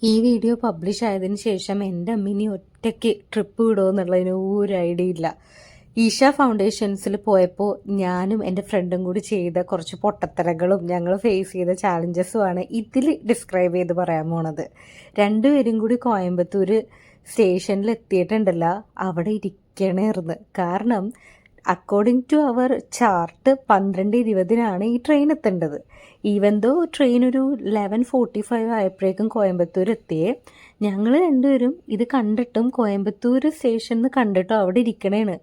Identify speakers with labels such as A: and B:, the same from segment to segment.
A: ഈ video publish ആയതിന് ശേഷം എൻ്റെ അമ്മിനി ഒറ്റയ്ക്ക് ട്രിപ്പ് വിടുമോ എന്നുള്ളതിന് ഒരു ഐഡിയ ഇല്ല. ഈഷ ഫൗണ്ടേഷൻസിൽ പോയപ്പോൾ ഞാനും എൻ്റെ ഫ്രണ്ടും കൂടി ചെയ്ത കുറച്ച് പൊട്ടത്തരങ്ങളും ഞങ്ങൾ ഫേസ് ചെയ്ത ചാലഞ്ചസുമാണ് ഇതിൽ ഡിസ്ക്രൈബ് ചെയ്ത് പറയാൻ പോണത്. രണ്ടുപേരും കൂടി കോയമ്പത്തൂർ സ്റ്റേഷനിൽ എത്തിയിട്ടുണ്ടല്ലോ, അവിടെ ഇരിക്കണേർന്ന്. കാരണം അക്കോർഡിംഗ് ടു അവർ ചാർട്ട് 12:20 ഈ ട്രെയിൻ എത്തേണ്ടത്. ഈവൻ ദോ ട്രെയിൻ ഒരു 11:45 ആയപ്പോഴേക്കും കോയമ്പത്തൂർ എത്തിയേ. ഞങ്ങൾ രണ്ടുപേരും ഇത് കണ്ടിട്ടും കോയമ്പത്തൂർ സ്റ്റേഷനിൽ കണ്ടിട്ടും അവിടെ ഇരിക്കണേണ്.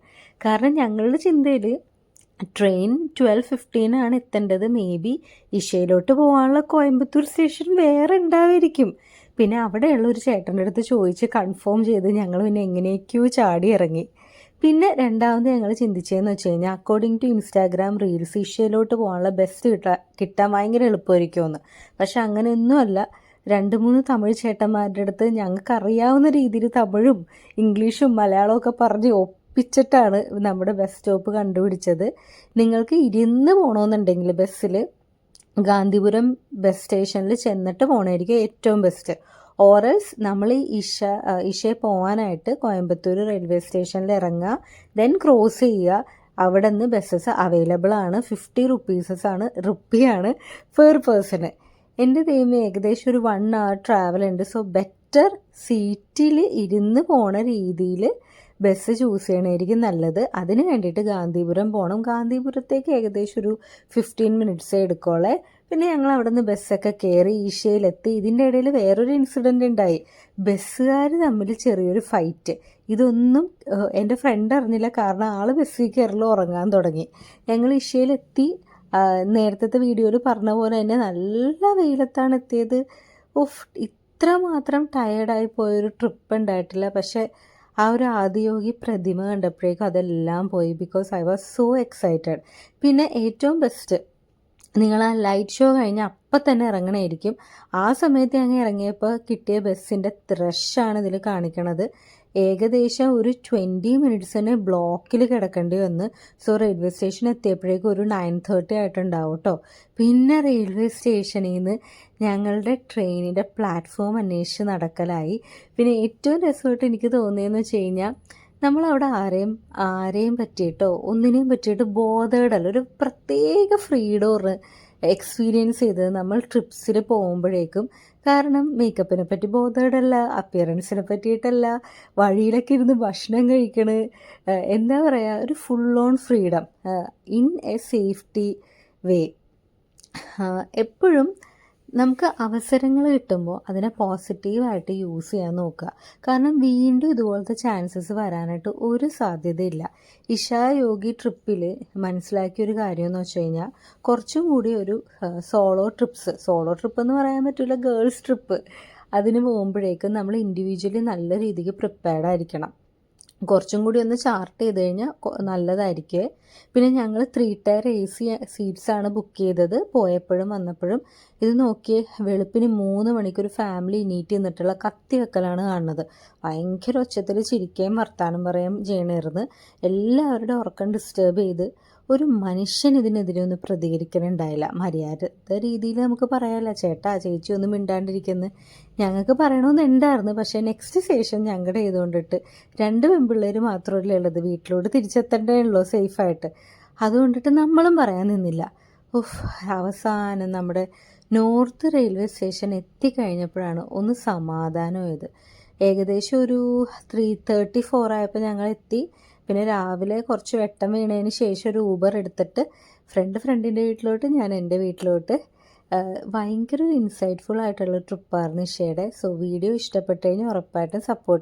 A: കാരണം ഞങ്ങളുടെ ചിന്തയിൽ ട്രെയിൻ 12:15 എത്തേണ്ടത്. മേ ബി ഇഷയിലോട്ട് പോകാനുള്ള കോയമ്പത്തൂർ സ്റ്റേഷൻ വേറെ ഉണ്ടാവുമായിരിക്കും. പിന്നെ അവിടെയുള്ള ഒരു ചേട്ടൻ്റെ അടുത്ത് ചോദിച്ച് കൺഫേം ചെയ്ത് ഞങ്ങൾ പിന്നെ എങ്ങനെയൊക്കെയോ ചാടി ഇറങ്ങി. പിന്നെ രണ്ടാമത് ഞങ്ങൾ ചിന്തിച്ചതെന്ന് വെച്ച് കഴിഞ്ഞാൽ, അക്കോർഡിംഗ് ടു ഇൻസ്റ്റാഗ്രാം റീൽസ് ഇഷ്യയിലോട്ട് പോകാനുള്ള ബസ് കിട്ടാൻ ഭയങ്കര എളുപ്പമായിരിക്കുമെന്ന്. പക്ഷെ അങ്ങനെയൊന്നുമല്ല. 2-3 തമിഴ് ചേട്ടന്മാരുടെ അടുത്ത് ഞങ്ങൾക്ക് അറിയാവുന്ന രീതിയിൽ തമിഴും ഇംഗ്ലീഷും മലയാളമൊക്കെ പറഞ്ഞ് ഒപ്പിച്ചിട്ടാണ് നമ്മുടെ ബസ് സ്റ്റോപ്പ് കണ്ടുപിടിച്ചത്. നിങ്ങൾക്ക് ഇരുന്ന് പോകണമെന്നുണ്ടെങ്കിൽ ബസ്സിൽ ഗാന്ധിപുരം ബസ് സ്റ്റേഷനിൽ ചെന്നിട്ട് പോകണമായിരിക്കും ഏറ്റവും ബെസ്റ്റ്. ഓറൽസ് നമ്മൾ ഇഷയെ പോകാനായിട്ട് കോയമ്പത്തൂർ റെയിൽവേ സ്റ്റേഷനിൽ ഇറങ്ങുക, ദെൻ ക്രോസ് ചെയ്യുക. അവിടെ നിന്ന് ബസ്സസ് അവൈലബിൾ ആണ്. 50 റുപ്പിയാണ് പെർ പേഴ്സണ്. എൻ്റെ ദൈവമേ, ഏകദേശം ഒരു 1 hour ട്രാവൽ ഉണ്ട്. സോ ബെറ്റർ സീറ്റിൽ ഇരുന്ന് പോണ രീതിയിൽ ബസ് ചൂസ് ചെയ്യണമായിരിക്കും നല്ലത്. അതിന് വേണ്ടിയിട്ട് ഗാന്ധിപുരം പോകണം. ഗാന്ധിപുരത്തേക്ക് ഏകദേശം ഒരു 15 minutes എടുക്കോളെ. പിന്നെ ഞങ്ങൾ അവിടെ നിന്ന് ബസ്സൊക്കെ കയറി ഈശയിലെത്തി. ഇതിൻ്റെ ഇടയിൽ വേറൊരു ഇൻസിഡൻറ്റ് ഉണ്ടായി. ബസ്സുകാർ തമ്മിൽ ചെറിയൊരു ഫൈറ്റ്. ഇതൊന്നും എൻ്റെ ഫ്രണ്ട് അറിഞ്ഞില്ല. കാരണം ആൾ ബസ്സിൽ കയറൽ ഉറങ്ങാൻ തുടങ്ങി. ഞങ്ങൾ ഈശയിലെത്തി. നേരത്തെ വീഡിയോയിൽ പറഞ്ഞ പോലെ തന്നെ നല്ല വെയിലത്താണ് എത്തിയത്. ഇത്രമാത്രം ടയേർഡായി പോയൊരു ട്രിപ്പ് ഉണ്ടായിട്ടില്ല. പക്ഷേ ആ ഒരു ആദിയോഗി പ്രതിമ കണ്ടപ്പോഴേക്കും അതെല്ലാം പോയി. Because I was so excited. പിന്നെ ഏറ്റവും ബെസ്റ്റ്, നിങ്ങൾ ആ ലൈറ്റ് ഷോ കഴിഞ്ഞ് അപ്പം തന്നെ ഇറങ്ങണമായിരിക്കും. ആ സമയത്ത് ഞങ്ങൾ ഇറങ്ങിയപ്പോൾ കിട്ടിയ ബസ്സിൻ്റെ റഷാണ് ഇതിൽ കാണിക്കണത്. ഏകദേശം ഒരു 20 minutes തന്നെ ബ്ലോക്കിൽ കിടക്കേണ്ടി വന്ന്. സോ റെയിൽവേ സ്റ്റേഷൻ എത്തിയപ്പോഴേക്കും ഒരു 9:30 ആയിട്ടുണ്ടാവും കേട്ടോ. പിന്നെ റെയിൽവേ സ്റ്റേഷനിൽ നിന്ന് ഞങ്ങളുടെ ട്രെയിനിൻ്റെ പ്ലാറ്റ്ഫോം അന്വേഷിച്ച് നടക്കലായി. പിന്നെ ഏറ്റവും രസമായിട്ട് എനിക്ക് തോന്നിയെന്ന് വെച്ച് കഴിഞ്ഞാൽ, നമ്മളവിടെ ആരെയും പറ്റിയിട്ടോ ഒന്നിനെയും പറ്റിയിട്ട് ബോധേഡല്ല. ഒരു പ്രത്യേക ഫ്രീഡം എക്സ്പീരിയൻസ് ചെയ്തത് നമ്മൾ ട്രിപ്സിൽ പോകുമ്പോഴേക്കും. കാരണം മേക്കപ്പിനെ പറ്റി ബോധേഡല്ല, അപ്പിയറൻസിനെ പറ്റിയിട്ടല്ല, വഴിയിലൊക്കെ ഇരുന്ന് ഭക്ഷണം കഴിക്കണ്. എന്താ പറയുക, ഒരു full on freedom in a safety way. എപ്പോഴും നമുക്ക് അവസരങ്ങൾ കിട്ടുമ്പോൾ അതിനെ പോസിറ്റീവായിട്ട് യൂസ് ചെയ്യാൻ നോക്കുക. കാരണം വീണ്ടും ഇതുപോലത്തെ ചാൻസസ് വരാനായിട്ട് ഒരു സാധ്യതയില്ല. ഇഷാ യോഗി ട്രിപ്പിൽ മനസ്സിലാക്കിയൊരു കാര്യം എന്ന് വെച്ച് കഴിഞ്ഞാൽ, കുറച്ചും കൂടി ഒരു സോളോ ട്രിപ്പ് എന്ന് പറയാൻ പറ്റില്ല, ഗേൾസ് ട്രിപ്പ്. അതിന് പോകുമ്പോഴേക്കും നമ്മൾ ഇൻഡിവിജ്വലി നല്ല രീതിക്ക് പ്രിപ്പയർഡ് ആയിരിക്കണം. കുറച്ചും കൂടി ഒന്ന് ചാർട്ട് ചെയ്ത് കഴിഞ്ഞാൽ നല്ലതായിരിക്കും. പിന്നെ ഞങ്ങൾ 3 tier AC സീറ്റ്സാണ് ബുക്ക് ചെയ്തത്. പോയപ്പോഴും വന്നപ്പോഴും ഇത് നോക്കിയേ, വെളുപ്പിന് 3 മണിക്ക് ഒരു ഫാമിലി എണീറ്റ് നിന്നിട്ടുള്ള കത്തി വെക്കലാണ് കാണുന്നത്. ഭയങ്കര ഒച്ചത്തിൽ ചിരിക്കുകയും വർത്താനം പറയുകയും ചെയ്യണമായിരുന്നു. എല്ലാവരുടെ ഉറക്കം ഡിസ്റ്റർബ് ചെയ്ത് ഒരു മനുഷ്യൻ ഇതിനെതിരെ ഒന്നും പ്രതികരിക്കണുണ്ടായില്ല. മര്യാദ രീതിയിൽ നമുക്ക് പറയാമല്ലോ, ചേട്ടാ ചേച്ചി ഒന്നും മിണ്ടാണ്ടിരിക്കുന്നത്. ഞങ്ങൾക്ക് പറയണമെന്നുണ്ടായിരുന്നു. പക്ഷേ നെക്സ്റ്റ് സ്റ്റേഷൻ ഞങ്ങളുടെ ചെയ്തുകൊണ്ടിട്ട് 2 പെൺപിള്ളേർ മാത്രമല്ലേ ഉള്ളത്. വീട്ടിലോട്ട് തിരിച്ചെത്തേണ്ടേ ഉള്ളൂ സേഫായിട്ട്. അതുകൊണ്ടിട്ട് നമ്മളും പറയാൻ നിന്നില്ല. അവസാനം നമ്മുടെ നോർത്ത് റെയിൽവേ സ്റ്റേഷൻ എത്തിക്കഴിഞ്ഞപ്പോഴാണ് ഒന്ന് സമാധാനമായത്. ഏകദേശം ഒരു 3:34 ആയപ്പോൾ ഞങ്ങൾ എത്തി. പിന്നെ രാവിലെ കുറച്ച് വെട്ടം വീണതിന് ശേഷം ഒരു ഊബർ എടുത്തിട്ട് ഫ്രണ്ടിൻ്റെ വീട്ടിലോട്ട്, ഞാൻ എൻ്റെ വീട്ടിലോട്ട്. ഭയങ്കര ഇൻസൈറ്റ്ഫുൾ ആയിട്ടുള്ള ട്രിപ്പായിരുന്നു ഇഷയുടെ. സോ വീഡിയോ ഇഷ്ടപ്പെട്ടു കഴിഞ്ഞാൽ ഉറപ്പായിട്ടും സപ്പോർട്ട്